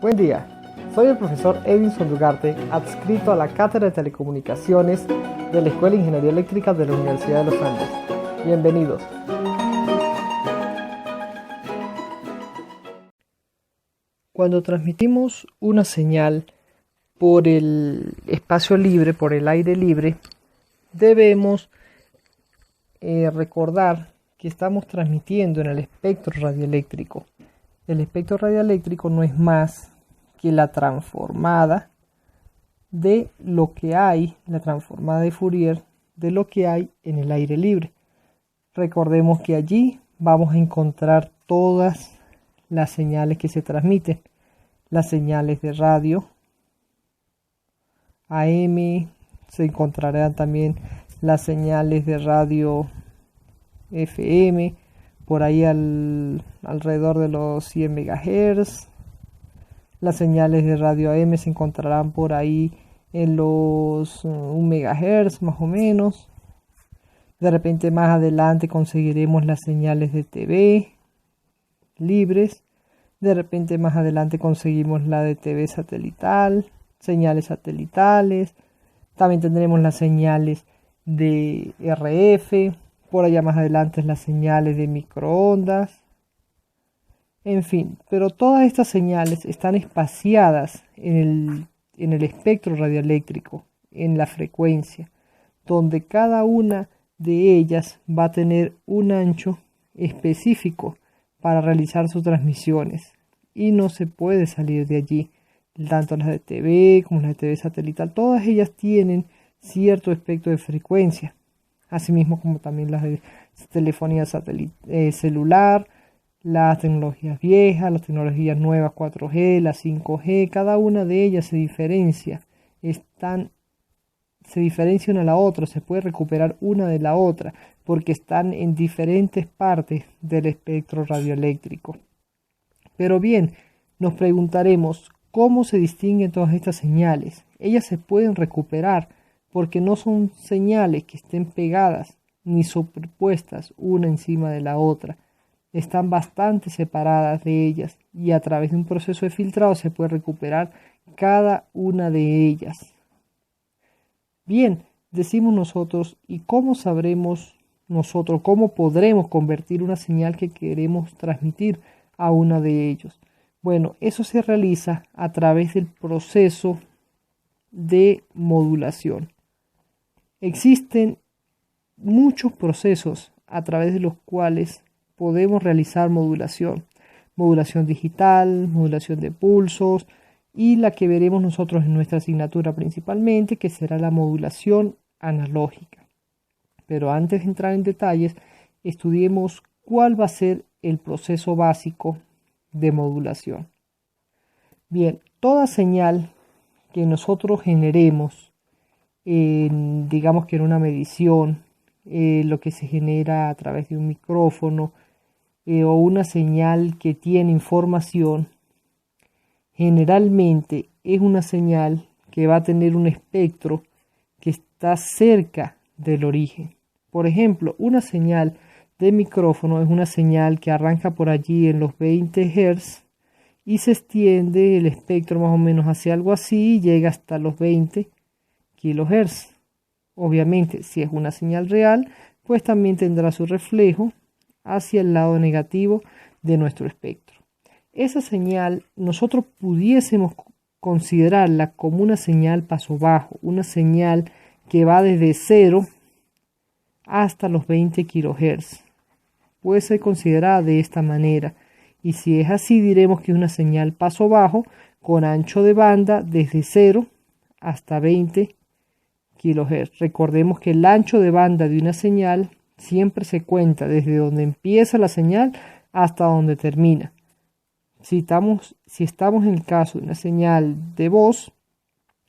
Buen día, soy el profesor Edinson Dugarte, adscrito a la Cátedra de Telecomunicaciones de la Escuela de Ingeniería Eléctrica de la Universidad de los Andes. Bienvenidos. Cuando transmitimos una señal por el espacio libre, por el aire libre, debemos recordar que estamos transmitiendo en el espectro radioeléctrico. El espectro radioeléctrico no es más que la transformada de lo que hay, la transformada de Fourier de lo que hay en el aire libre. Recordemos que allí vamos a encontrar todas las señales que se transmiten, las señales de radio AM, se encontrarán también las señales de radio FM, por ahí alrededor de los 100 MHz. Las señales de radio AM se encontrarán por ahí en los 1 MHz más o menos. De repente más adelante conseguiremos las señales de TV libres. De repente más adelante conseguimos la de TV satelital, señales satelitales. También tendremos las señales de RF. Por allá más adelante las señales de microondas. En fin, pero todas estas señales están espaciadas en el espectro radioeléctrico, en la frecuencia, donde cada una de ellas va a tener un ancho específico para realizar sus transmisiones y no se puede salir de allí. Tanto las de TV como las de TV satelital, todas ellas tienen cierto espectro de frecuencia, asimismo como también las de telefonía celular, las tecnologías viejas, las tecnologías nuevas 4G, la 5G, cada una de ellas se diferencia, se diferencia una a la otra, se puede recuperar una de la otra, porque están en diferentes partes del espectro radioeléctrico. Pero bien, nos preguntaremos, ¿cómo se distinguen todas estas señales? Ellas se pueden recuperar porque no son señales que estén pegadas ni superpuestas una encima de la otra. Están bastante separadas de ellas y a través de un proceso de filtrado se puede recuperar cada una de ellas. Bien, decimos nosotros, ¿y cómo sabremos nosotros, cómo podremos convertir una señal que queremos transmitir a una de ellos? Bueno, eso se realiza a través del proceso de modulación. Existen muchos procesos a través de los cuales podemos realizar modulación digital, modulación de pulsos y la que veremos nosotros en nuestra asignatura principalmente, que será la modulación analógica. Pero antes de entrar en detalles, estudiemos cuál va a ser el proceso básico de modulación. Bien, toda señal que nosotros generemos, digamos que en una medición, lo que se genera a través de un micrófono o una señal que tiene información, generalmente es una señal que va a tener un espectro que está cerca del origen. Por ejemplo, una señal de micrófono es una señal que arranca por allí en los 20 Hz y se extiende el espectro más o menos hacia algo así y llega hasta los 20 kHz. Obviamente, si es una señal real, pues también tendrá su reflejo hacia el lado negativo de nuestro espectro. Esa señal nosotros pudiésemos considerarla como una señal paso bajo, una señal que va desde 0 hasta los 20 kHz. Puede ser considerada de esta manera, y si es así diremos que es una señal paso bajo con ancho de banda desde 0 hasta 20 kHz. Recordemos que el ancho de banda de una señal siempre se cuenta desde donde empieza la señal hasta donde termina. Si estamos en el caso de una señal de voz,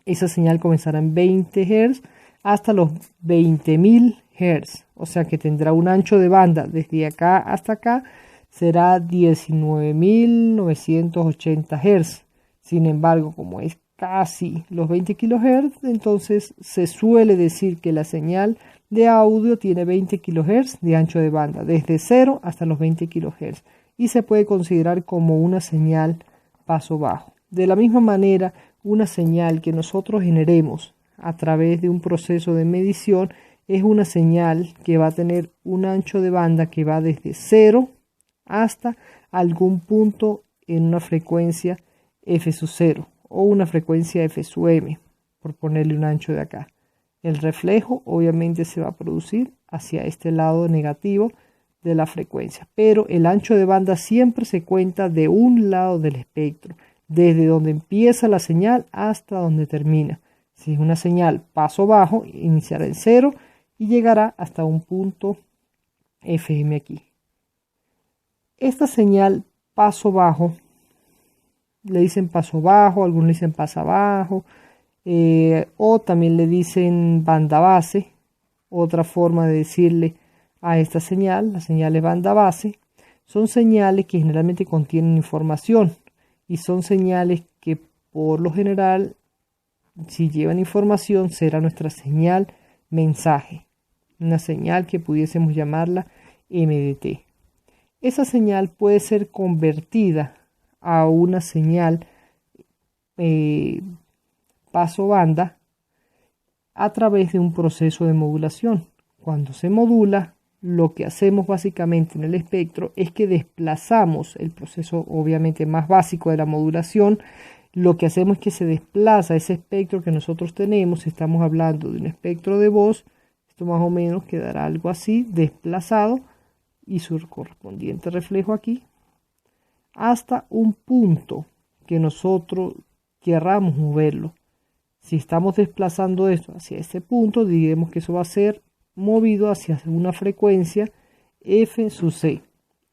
esa señal comenzará en 20 Hz hasta los 20.000 Hz, o sea que tendrá un ancho de banda desde acá hasta acá, será 19.980 Hz. Sin embargo, como es casi los 20 kHz, entonces se suele decir que la señal de audio tiene 20 kHz de ancho de banda, desde 0 hasta los 20 kHz, y se puede considerar como una señal paso bajo. De la misma manera, una señal que nosotros generemos a través de un proceso de medición es una señal que va a tener un ancho de banda que va desde 0 hasta algún punto en una frecuencia f sub 0 o una frecuencia f sub m, por ponerle un ancho de acá. El reflejo obviamente se va a producir hacia este lado negativo de la frecuencia, pero el ancho de banda siempre se cuenta de un lado del espectro, desde donde empieza la señal hasta donde termina. Si es una señal paso bajo, iniciará en 0 y llegará hasta un punto FM aquí. Esta señal paso bajo, le dicen paso bajo, algunos le dicen pasa bajo, o también le dicen banda base. Otra forma de decirle a esta señal, la señal de banda base, son señales que generalmente contienen información y son señales que por lo general, si llevan información, será nuestra señal mensaje, una señal que pudiésemos llamarla MDT. Esa señal puede ser convertida a una señal paso banda a través de un proceso de modulación. Cuando se modula, lo que hacemos básicamente en el espectro es que desplazamos el proceso obviamente más básico de la modulación. Lo que hacemos es que se desplaza ese espectro que nosotros tenemos. Si estamos hablando de un espectro de voz, esto más o menos quedará algo así, desplazado, y su correspondiente reflejo aquí, hasta un punto que nosotros querramos moverlo. Si estamos desplazando esto hacia este punto, diremos que eso va a ser movido hacia una frecuencia f sub c.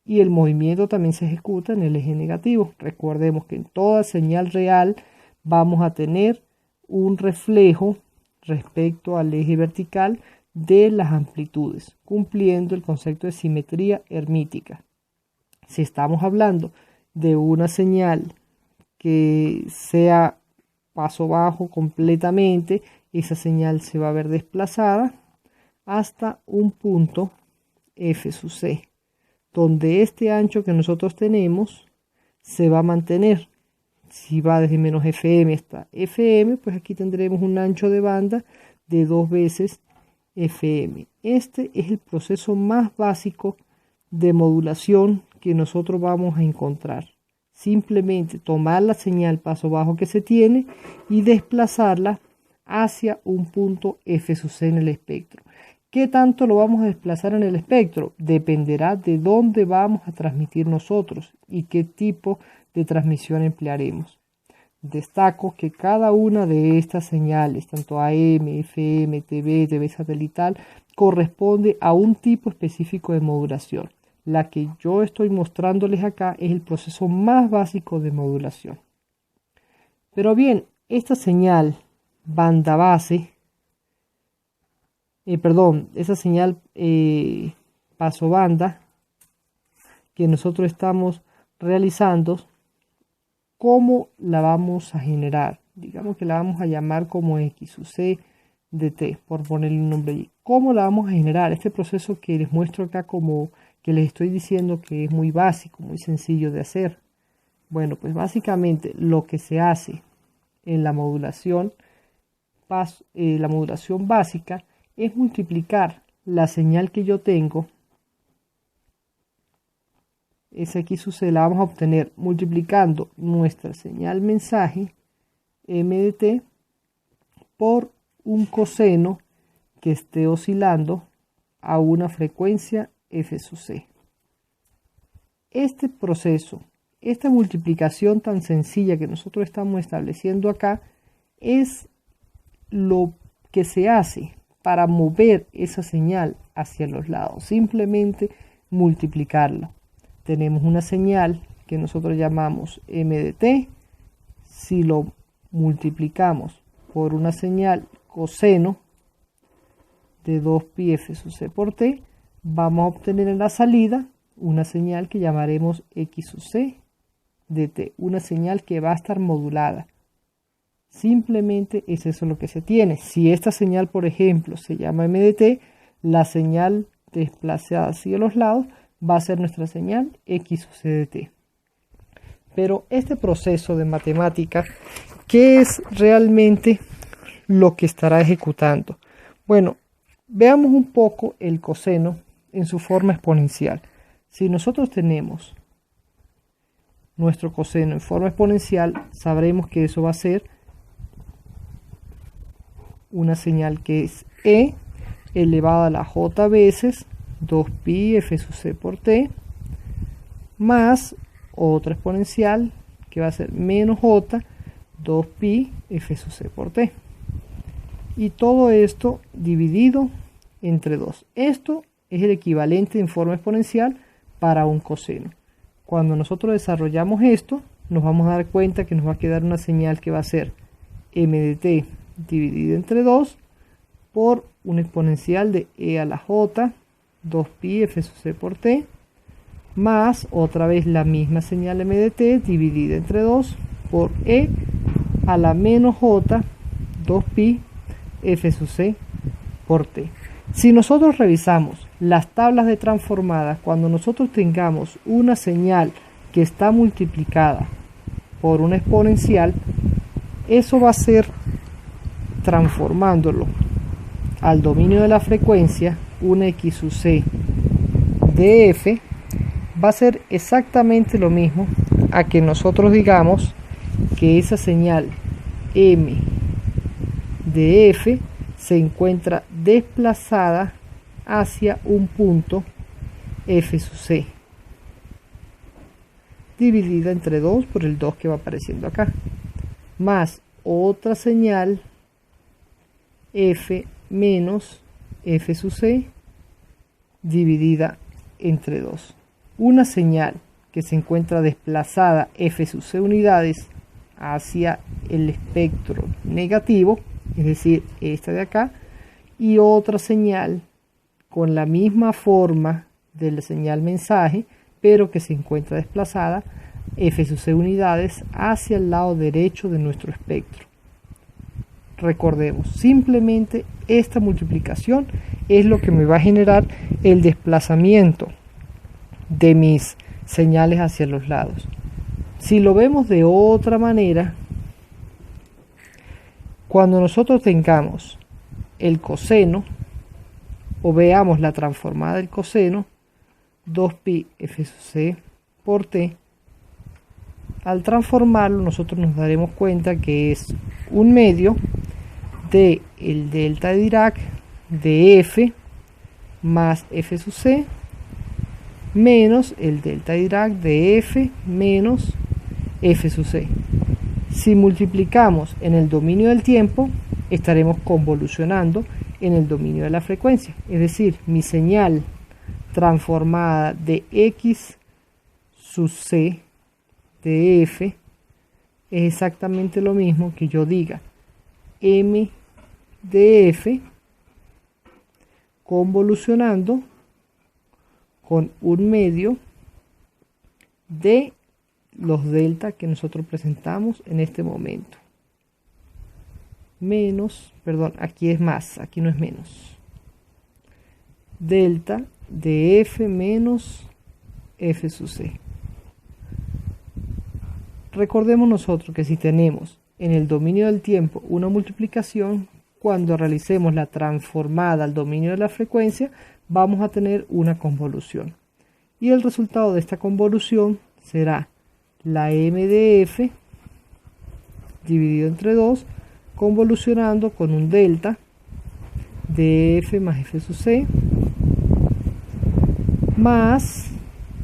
Y el movimiento también se ejecuta en el eje negativo. Recordemos que en toda señal real vamos a tener un reflejo respecto al eje vertical de las amplitudes, cumpliendo el concepto de simetría hermítica. Si estamos hablando de una señal que sea paso bajo completamente, esa señal se va a ver desplazada hasta un punto f sub c, donde este ancho que nosotros tenemos se va a mantener. Si va desde menos FM hasta FM, pues aquí tendremos un ancho de banda de 2 veces FM. Este es el proceso más básico de modulación que nosotros vamos a encontrar. Simplemente tomar la señal paso bajo que se tiene y desplazarla hacia un punto f sub c en el espectro. ¿Qué tanto lo vamos a desplazar en el espectro? Dependerá de dónde vamos a transmitir nosotros y qué tipo de transmisión emplearemos. Destaco que cada una de estas señales, tanto AM, FM, TV, TV satelital, corresponde a un tipo específico de modulación. La que yo estoy mostrándoles acá es el proceso más básico de modulación. Pero bien, esta señal banda base, esa señal paso banda que nosotros estamos realizando, ¿cómo la vamos a generar? Digamos que la vamos a llamar como X sub C de T, por ponerle un nombre allí. ¿Cómo la vamos a generar? Este proceso que les muestro acá, como que les estoy diciendo que es muy básico, muy sencillo de hacer. Bueno, pues básicamente lo que se hace en la modulación básica es multiplicar la señal que yo tengo. Esa X sub C la vamos a obtener multiplicando nuestra señal mensaje MDT por un coseno que esté oscilando a una frecuencia f sub c. Este proceso, esta multiplicación tan sencilla que nosotros estamos estableciendo acá, es lo que se hace para mover esa señal hacia los lados. Simplemente multiplicarla. Tenemos una señal que nosotros llamamos MDT. Si lo multiplicamos por una señal coseno de 2pi f sub c por t, vamos a obtener en la salida una señal que llamaremos X sub c de t, una señal que va a estar modulada. Simplemente es eso lo que se tiene. Si esta señal, por ejemplo, se llama MDT, la señal desplazada hacia los lados va a ser nuestra señal X sub c de t. Pero este proceso de matemática, ¿qué es realmente lo que estará ejecutando? Bueno, veamos un poco el coseno en su forma exponencial. Si nosotros tenemos nuestro coseno en forma exponencial, sabremos que eso va a ser una señal que es e elevada a la j veces 2pi f sub c por t, más otra exponencial que va a ser menos j 2pi f sub c por t. Y todo esto dividido entre 2. Esto es el equivalente en forma exponencial para un coseno. Cuando nosotros desarrollamos esto, nos vamos a dar cuenta que nos va a quedar una señal que va a ser m de t dividido entre 2 por un exponencial de e a la j 2pi f sub c por t, más otra vez la misma señal m de t dividida entre 2 por e a la menos j 2pi f sub c por t. Si nosotros revisamos las tablas de transformadas, cuando nosotros tengamos una señal que está multiplicada por una exponencial, eso va a ser transformándolo al dominio de la frecuencia, una x sub c de f va a ser exactamente lo mismo a que nosotros digamos que esa señal m de f se encuentra desplazada hacia un punto f sub c dividida entre 2 por el 2 que va apareciendo acá, más otra señal f menos f sub c dividida entre 2. Una señal que se encuentra desplazada f sub c unidades hacia el espectro negativo, es decir, esta de acá, y otra señal con la misma forma de la señal mensaje, pero que se encuentra desplazada f sub c unidades hacia el lado derecho de nuestro espectro. Recordemos, simplemente esta multiplicación es lo que me va a generar el desplazamiento de mis señales hacia los lados. Si lo vemos de otra manera, cuando nosotros tengamos el coseno o veamos la transformada del coseno 2pi f sub c por t, al transformarlo nosotros nos daremos cuenta que es un medio de el delta de Dirac de f más f sub c menos el delta de Dirac de f menos f sub c. Si multiplicamos en el dominio del tiempo, estaremos convolucionando en el dominio de la frecuencia, es decir, mi señal transformada de x sub c de f es exactamente lo mismo que yo diga m de f convolucionando con un medio de los delta que nosotros presentamos en este momento. Menos, perdón, aquí es más, aquí no es menos. Delta de f menos f sub c. Recordemos nosotros que si tenemos en el dominio del tiempo una multiplicación, cuando realicemos la transformada al dominio de la frecuencia, vamos a tener una convolución. Y el resultado de esta convolución será la m de f dividido entre 2, convolucionando con un delta de f más f sub c, más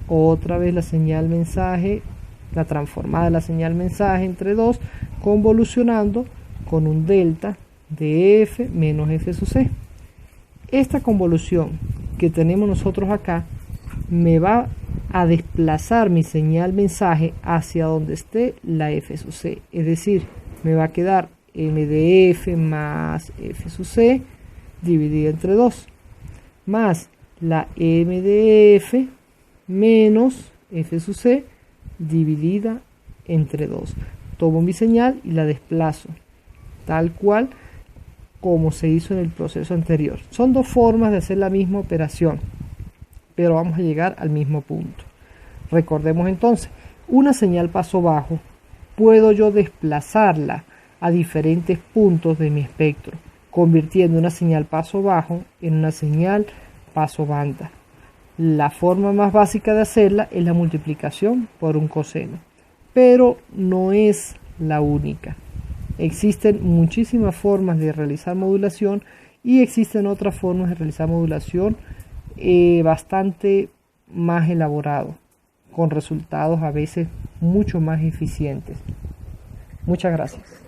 otra vez la señal mensaje, la transformada de la señal mensaje entre 2, convolucionando con un delta de f menos f sub c. Esta convolución que tenemos nosotros acá me va a desplazar mi señal mensaje hacia donde esté la f sub c, es decir, me va a quedar m de f más f sub c dividida entre 2, más la m de f menos f sub c dividida entre 2. Tomo mi señal y la desplazo, tal cual como se hizo en el proceso anterior. Son dos formas de hacer la misma operación, pero vamos a llegar al mismo punto. Recordemos entonces, una señal paso bajo, puedo yo desplazarla a diferentes puntos de mi espectro, convirtiendo una señal paso bajo en una señal paso banda. La forma más básica de hacerla es la multiplicación por un coseno, pero no es la única. Existen muchísimas formas de realizar modulación y existen otras formas de realizar modulación bastante más elaborados, con resultados a veces mucho más eficientes. Muchas gracias.